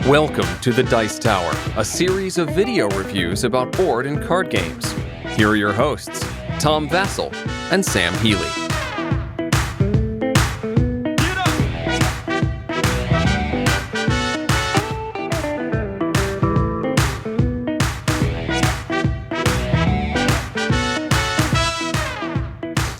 Welcome to the Dice Tower, a series of video reviews about board and card games. Here are your hosts, Tom Vassell and Sam Healy.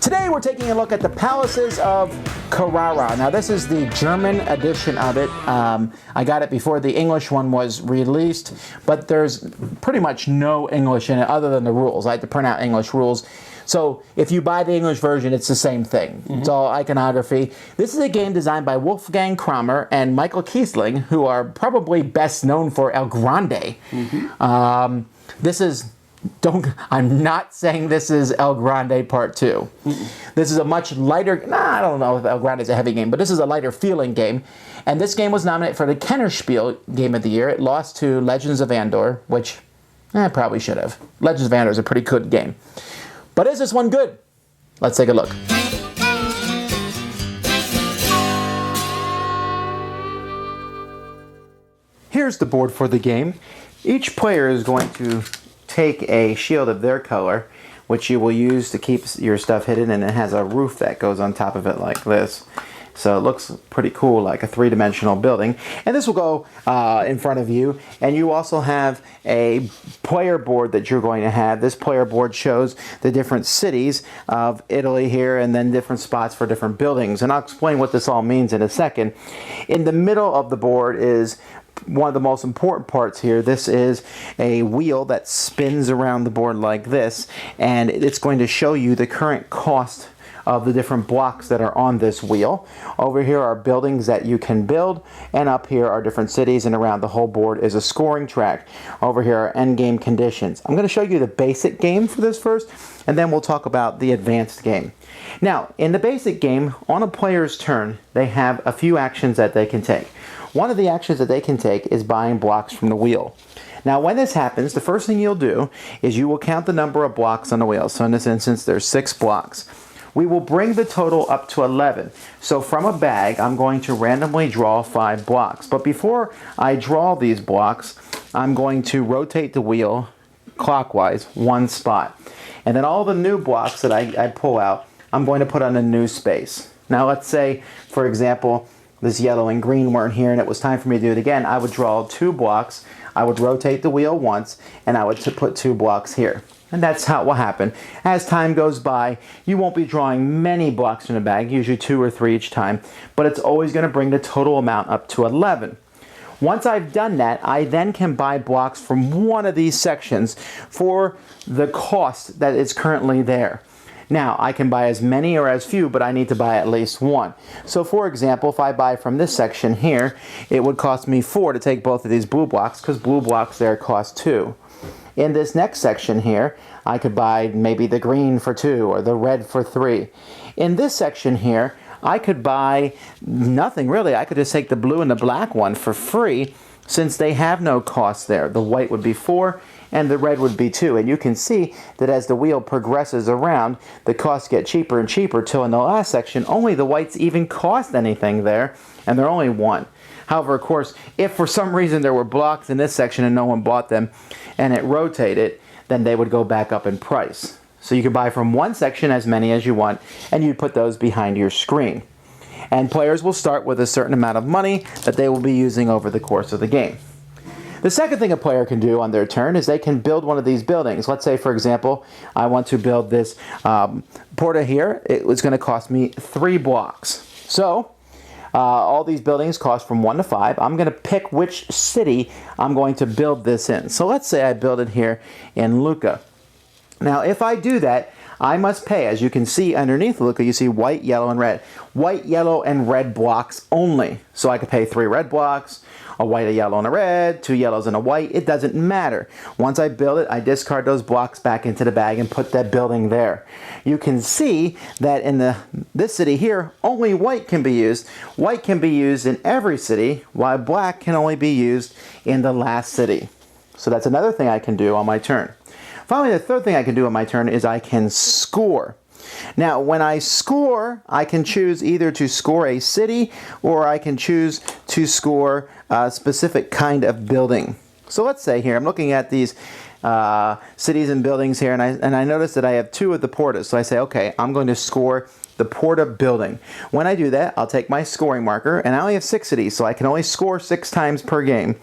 Today we're taking a look at the Palaces of Carrara. Now this is the German edition of it. I got it before the English one was released, but there's pretty much no English in it other than the rules. I had to print out English rules. So if you buy the English version, it's the same thing. It's all iconography. This is a game designed by Wolfgang Kramer and Michael Kiesling, who are probably best known for El Grande. I'm not saying this is El Grande Part 2. This is a much lighter, I don't know if El Grande is a heavy game, but this is a lighter feeling game. And this game was nominated for the Kennerspiel Game of the Year. It lost to Legends of Andor, which probably should have. Legends of Andor is a pretty good game. But is this one good? Let's take a look. Here's the board for the game. Each player is going to take a shield of their color, which you will use to keep your stuff hidden, and it has a roof that goes on top of it like this. So it looks pretty cool, like a three-dimensional building. And this will go in front of you. And you also have a player board that you're going to have. This player board shows the different cities of Italy here, and then different spots for different buildings. And I'll explain what this all means in a second. In the middle of the board is one of the most important parts here. This is a wheel that spins around the board like this, and it's going to show you the current cost of the different blocks that are on this wheel. Over here are buildings that you can build, and up here are different cities, and around the whole board is a scoring track. Over here are end game conditions. I'm going to show you the basic game for this first, and then we'll talk about the advanced game. Now, in the basic game, on a player's turn, they have a few actions that they can take. One of the actions that they can take is buying blocks from the wheel. Now when this happens, the first thing you'll do is you will count the number of blocks on the wheel. So in this instance, there's 6 blocks. We will bring the total up to 11. So from a bag, I'm going to randomly draw 5 blocks. But before I draw these blocks, I'm going to rotate the wheel clockwise 1 spot. And then all the new blocks that I pull out, I'm going to put on a new space. Now let's say, for example, this yellow and green weren't here and it was time for me to do it again. I would draw 2 blocks, I would rotate the wheel once, and I would put 2 blocks here. And that's how it will happen. As time goes by, you won't be drawing many blocks from the bag, usually 2 or 3 each time, but it's always going to bring the total amount up to 11. Once I've done that, I then can buy blocks from one of these sections for the cost that is currently there. Now, I can buy as many or as few, but I need to buy at least 1. So for example, if I buy from this section here, it would cost me 4 to take both of these blue blocks, because blue blocks there cost 2. In this next section here, I could buy maybe the green for 2 or the red for 3. In this section here, I could buy nothing really. I could just take the blue and the black one for free, since they have no cost there. The white would be 4 and the red would be 2. And you can see that as the wheel progresses around, the costs get cheaper and cheaper till in the last section, only the whites even cost anything there, and they're only 1. However, of course, if for some reason there were blocks in this section and no one bought them and it rotated, then they would go back up in price. So you could buy from one section as many as you want, and you'd put those behind your screen. And players will start with a certain amount of money that they will be using over the course of the game. The second thing a player can do on their turn is they can build one of these buildings. Let's say, for example, I want to build this porta here. It was going to cost me 3 blocks. So all these buildings cost from 1 to 5. I'm going to pick which city I'm going to build this in. So let's say I build it here in Lucca. Now if I do that, I must pay. As you can see underneath Lucca, you see white, yellow, and red. White, yellow, and red blocks only. So I could pay 3 red blocks, a white, a yellow, and a red, 2 yellows and a white. It doesn't matter. Once I build it, I discard those blocks back into the bag and put that building there. You can see that in this city here, only white can be used. White can be used in every city, while black can only be used in the last city. So that's another thing I can do on my turn. Finally, the third thing I can do on my turn is I can score. Now, when I score, I can choose either to score a city or I can choose to score a specific kind of building. So let's say here, I'm looking at these cities and buildings here, and I notice that I have 2 of the portas. So I say, okay, I'm going to score the porta building. When I do that, I'll take my scoring marker, and I only have 6 of these, so I can only score 6 times per game.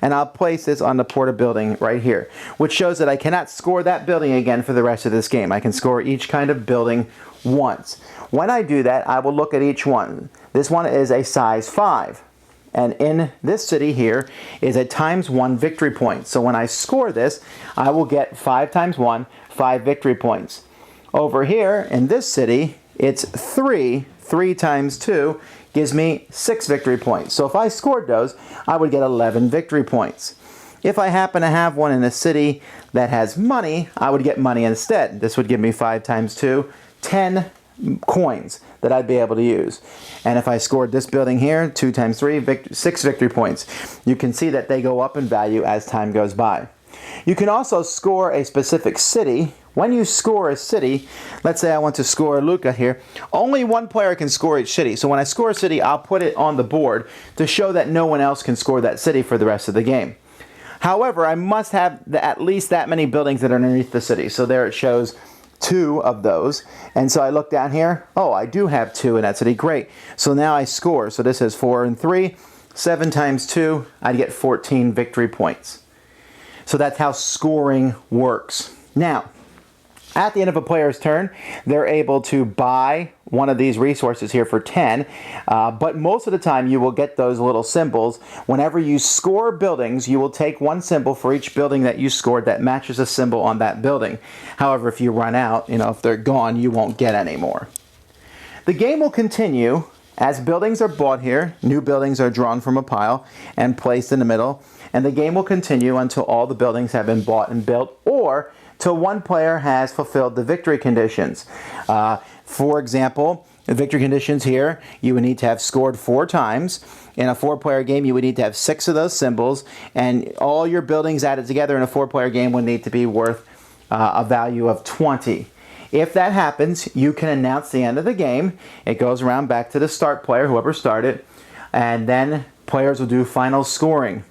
And I'll place this on the porta building right here, which shows that I cannot score that building again for the rest of this game. I can score each kind of building once. When I do that, I will look at each one. This one is a size 5. And in this city here is a × 1 victory point. So when I score this, I will get 5 times 1, 5 victory points. Over here in this city, it's 3. 3 times 2 gives me 6 victory points. So if I scored those, I would get 11 victory points. If I happen to have one in a city that has money, I would get money instead. This would give me 5 times 2, 10 coins that I'd be able to use. And if I scored this building here, 2 times 3, 6 victory points. You can see that they go up in value as time goes by. You can also score a specific city. When you score a city, let's say I want to score Lucca here, only one player can score each city. So when I score a city, I'll put it on the board to show that no one else can score that city for the rest of the game. However, I must have at least that many buildings that are underneath the city. So there it shows 2 of those. And so I look down here, oh, I do have 2 in that city, great. So now I score. So this is 4 and 3, 7 times 2, I'd get 14 victory points. So that's how scoring works. Now, at the end of a player's turn, they're able to buy one of these resources here for 10, but most of the time you will get those little symbols. Whenever you score buildings, you will take one symbol for each building that you scored that matches a symbol on that building. However, if you run out, if they're gone, you won't get any more. The game will continue as buildings are bought here. New buildings are drawn from a pile and placed in the middle, and the game will continue until all the buildings have been bought and built, or till one player has fulfilled the victory conditions. For example, the victory conditions here, you would need to have scored 4 times. In a 4-player game, you would need to have 6 of those symbols, and all your buildings added together in a 4-player game would need to be worth a value of 20. If that happens, you can announce the end of the game. It goes around back to the start player, whoever started, and then players will do final scoring.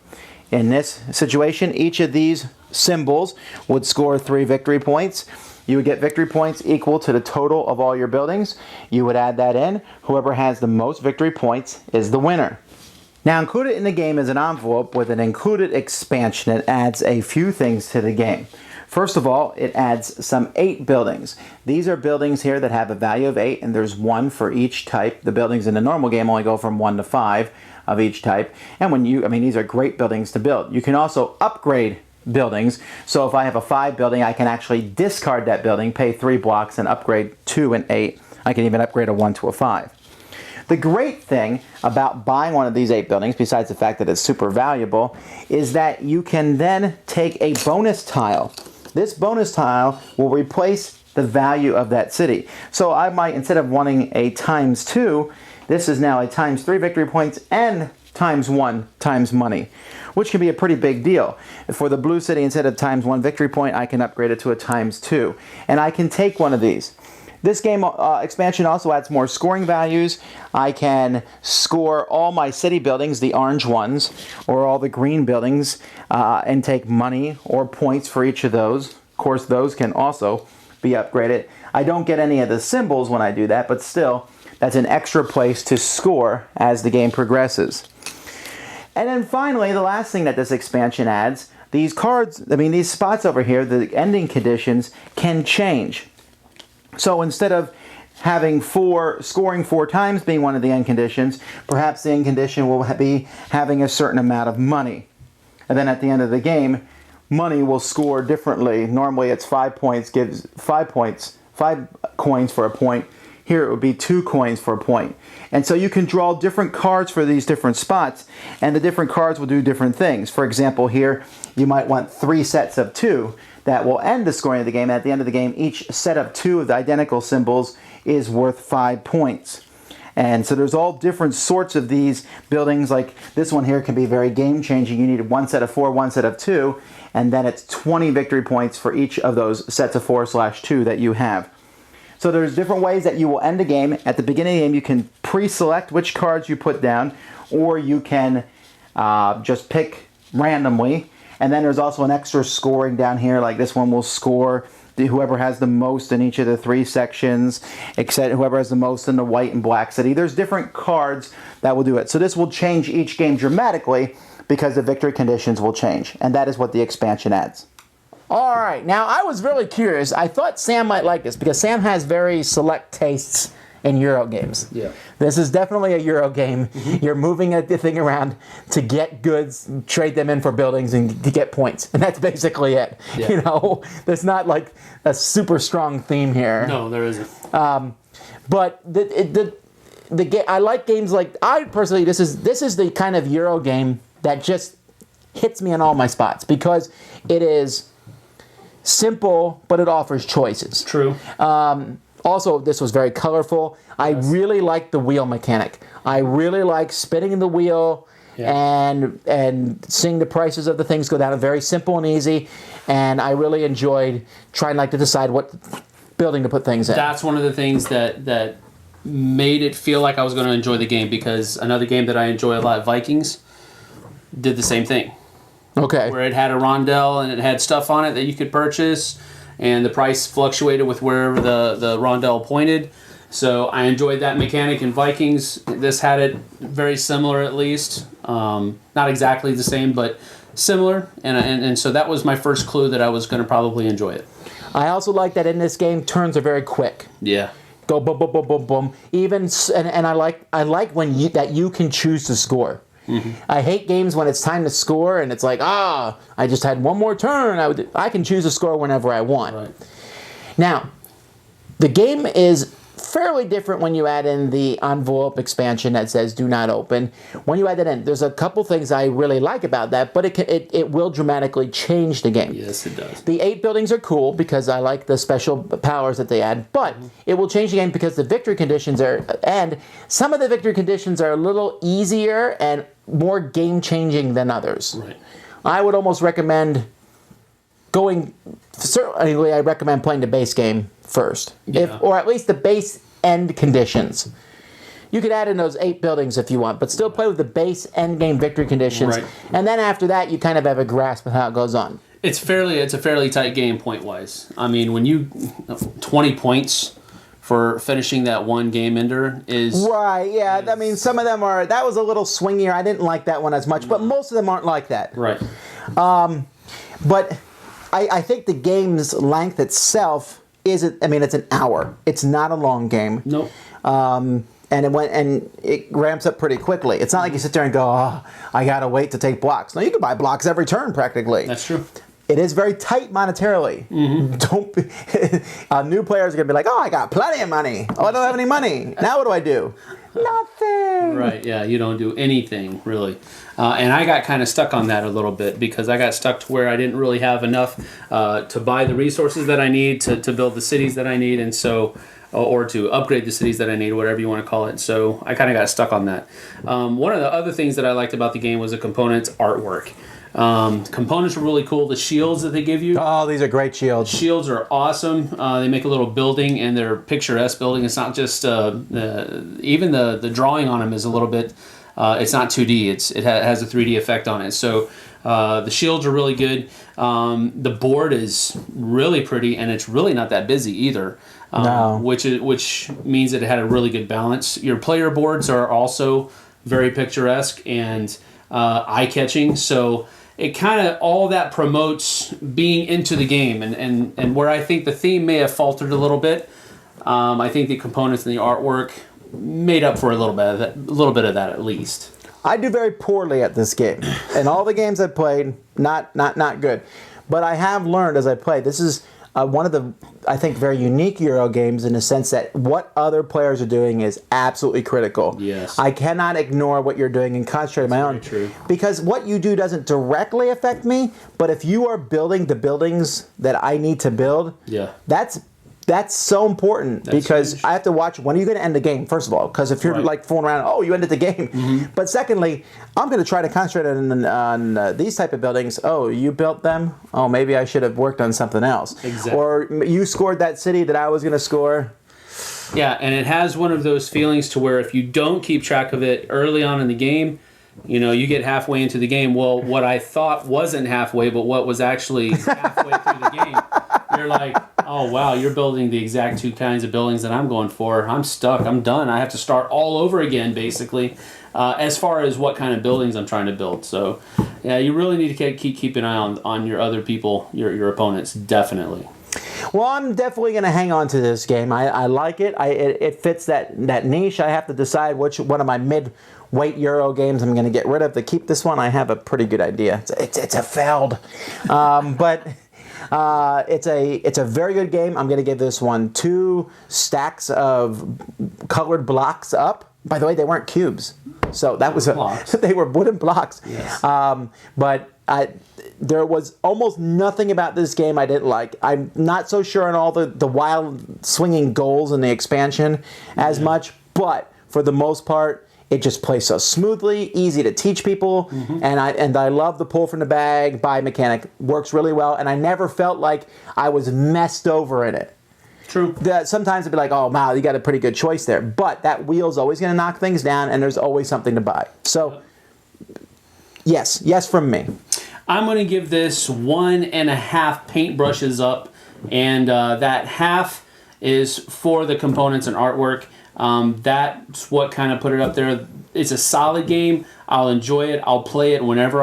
In this situation, each of these symbols would score 3 victory points. You would get victory points equal to the total of all your buildings. You would add that in. Whoever has the most victory points is the winner. Now, included in the game is an envelope with an included expansion that adds a few things to the game. First of all, it adds some 8 buildings. These are buildings here that have a value of 8, and there's 1 for each type. The buildings in the normal game only go from 1 to 5 of each type. And these are great buildings to build. You can also upgrade buildings. So if I have a 5 building, I can actually discard that building, pay 3 blocks, and upgrade 2 and 8. I can even upgrade a 1 to a 5. The great thing about buying one of these 8 buildings, besides the fact that it's super valuable, is that you can then take a bonus tile. This bonus tile will replace the value of that city. So I might, instead of wanting a ×2, this is now a ×3 victory points and ×1 times money, which can be a pretty big deal. For the blue city, instead of ×1 victory point, I can upgrade it to a ×2. And I can take one of these. This game expansion also adds more scoring values. I can score all my city buildings, the orange ones, or all the green buildings, and take money or points for each of those. Of course, those can also be upgraded. I don't get any of the symbols when I do that, but still, that's an extra place to score as the game progresses. And then finally, the last thing that this expansion adds, these spots over here, the ending conditions can change. So instead of having scoring 4 times being one of the end conditions, perhaps the end condition will be having a certain amount of money. And then at the end of the game, money will score differently. Normally it's 5 points gives 5 points, 5 coins for a point. Here it would be 2 coins for a point. And so you can draw different cards for these different spots, and the different cards will do different things. For example, here you might want 3 sets of 2 that will end the scoring of the game. At the end of the game, each set of 2 of the identical symbols is worth 5 points. And so there's all different sorts of these buildings. Like this one here can be very game-changing. You need 1 set of 4, 1 set of 2, and then it's 20 victory points for each of those sets of 4/2 that you have. So there's different ways that you will end a game. At the beginning of the game, you can pre-select which cards you put down, or you can just pick randomly. And then there's also an extra scoring down here, like this one will score whoever has the most in each of the 3 sections, except whoever has the most in the white and black city. There's different cards that will do it. So this will change each game dramatically because the victory conditions will change. And that is what the expansion adds. All right, now I was really curious. I thought Sam might like this because Sam has very select tastes in Euro games. Yeah. This is definitely a Euro game. Mm-hmm. You're moving the thing around to get goods, trade them in for buildings, and to get points. And that's basically it. Yeah. You know, there's not like a super strong theme here. No, there isn't. But I like games like, I personally, this is the kind of Euro game that just hits me in all my spots because it is simple, but it offers choices. True. Also, this was very colorful. I really like the wheel mechanic. I really like spinning the wheel and seeing the prices of the things go down. Very simple and easy. And I really enjoyed trying to decide what building to put things in. That's one of the things that made it feel like I was going to enjoy the game, because another game that I enjoy a lot, Vikings, did the same thing. Okay. Where it had a rondelle and it had stuff on it that you could purchase, and the price fluctuated with wherever the rondelle pointed. So I enjoyed that mechanic in Vikings. This had it very similar, at least. Not exactly the same, but similar. And so that was my first clue that I was going to probably enjoy it. I also like that in this game, turns are very quick. Yeah. Go boom, boom, boom, boom, boom. Even and I like when you can choose to score. Mm-hmm. I hate games when it's time to score and it's like, I just had one more turn. I can choose to score whenever I want. Right. Now, the game is fairly different when you add in the envelope expansion that says do not open. When you add that in, there's a couple things I really like about that, but it will dramatically change the game. Yes, it does. The 8 buildings are cool because I like the special powers that they add, but it will change the game because the victory conditions and some of the victory conditions are a little easier and more game-changing than others. Right. I would almost recommend certainly I recommend playing the base game first, or at least the base end conditions. You could add in those 8 buildings if you want, but still play with the base end game victory conditions, right. And then after that, you kind of have a grasp of how it goes on. It's a fairly tight game point-wise. I mean, when you 20 points for finishing that one game ender is... Right, yeah. I mean, some of them are... That was a little swingier. I didn't like that one as much, but most of them aren't like that. Right. But I think the game's length itself isn't... I mean, it's an hour. It's not a long game. Nope. And it ramps up pretty quickly. It's not like you sit there and go, I got to wait to take blocks. No, you can buy blocks every turn practically. That's true. It is very tight monetarily. Mm-hmm. New players are going to be like, I got plenty of money. I don't have any money. Now what do I do? Nothing. Right, yeah, you don't do anything, really. And I got kind of stuck on that a little bit because I got stuck to where I didn't really have enough to buy the resources that I need to build the cities that I need, and so... or to upgrade the cities that I need, whatever you want to call it. So I kind of got stuck on that. One of the other things that I liked about the game was the components artwork. Components were really cool. The shields that they give you. Oh, these are great shields. Shields are awesome. They make a little building, and they're picturesque building. It's not just even the drawing on them is a little bit. It's not 2D. It has a 3D effect on it. So the shields are really good. The board is really pretty, and it's really not that busy either. No. Which means that it had a really good balance. Your player boards are also very picturesque and eye-catching. So it kind of all that promotes being into the game, and where I think the theme may have faltered a little bit, I think the components and the artwork made up for a little bit of that at least. I do very poorly at this game. In all the games I've played, not good. But I have learned as I play. This is one of the, I think, very unique Euro games in the sense that what other players are doing is absolutely critical. Yes. I cannot ignore what you're doing and concentrate on my own. True. Because what you do doesn't directly affect me, but if you are building the buildings that I need to build, that's so important because huge. I have to watch when are you going to end the game, first of all, because if you're like fooling around, you ended the game. Mm-hmm. But secondly, I'm going to try to concentrate on these type of buildings. Oh, you built them? Oh, maybe I should have worked on something else. Exactly. Or you scored that city that I was going to score. Yeah, and it has one of those feelings to where if you don't keep track of it early on in the game, you get halfway into the game. Well, what I thought wasn't halfway, but what was actually halfway through the game, you're like, oh, wow, you're building the exact two kinds of buildings that I'm going for. I'm stuck. I'm done. I have to start all over again, basically, as far as what kind of buildings I'm trying to build. So, yeah, you really need to keep an eye on your other people, your opponents, definitely. Well, I'm definitely going to hang on to this game. I like it. It fits that niche. I have to decide which one of my mid-weight Euro games I'm going to get rid of. To keep this one, I have a pretty good idea. It's a Feld. But it's a very good game. I'm going to give this one 2 stacks of colored blocks up. By the way, they weren't cubes. So that was they were wooden blocks. Yes. But there was almost nothing about this game I didn't like. I'm not so sure on all the wild swinging goals in the expansion as much, but for the most part, it just plays so smoothly, easy to teach people, and I love the pull from the bag buy mechanic. Works really well, and I never felt like I was messed over in it. True. Sometimes it'd be like, oh, wow, you got a pretty good choice there, but that wheel's always going to knock things down, and there's always something to buy. So, yes from me. I'm going to give this 1.5 paintbrushes up, and that half is for the components and artwork. That's what kind of put it up there. It's a solid game. I'll enjoy it. I'll play it whenever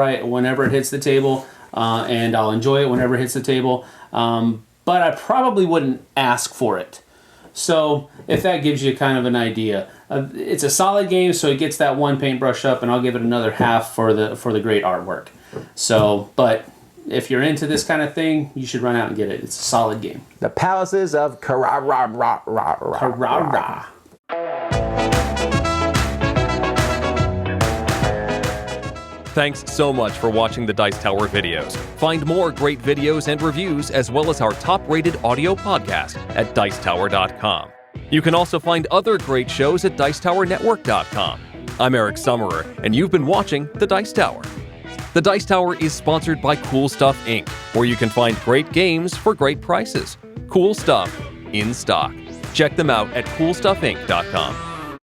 it hits the table, and I'll enjoy it whenever it hits the table. But I probably wouldn't ask for it. So if that gives you kind of an idea, it's a solid game, so it gets that 1 paintbrush up, and I'll give it another half for the great artwork. So, but if you're into this kind of thing, you should run out and get it. It's a solid game. The Palaces of Carrara. Carrara. Thanks so much for watching the Dice Tower videos. Find more great videos and reviews, as well as our top-rated audio podcast at Dicetower.com. You can also find other great shows at Dicetowernetwork.com. I'm Eric Summerer, and you've been watching The Dice Tower. The Dice Tower is sponsored by Cool Stuff Inc., where you can find great games for great prices. Cool stuff in stock. Check them out at CoolStuffInc.com.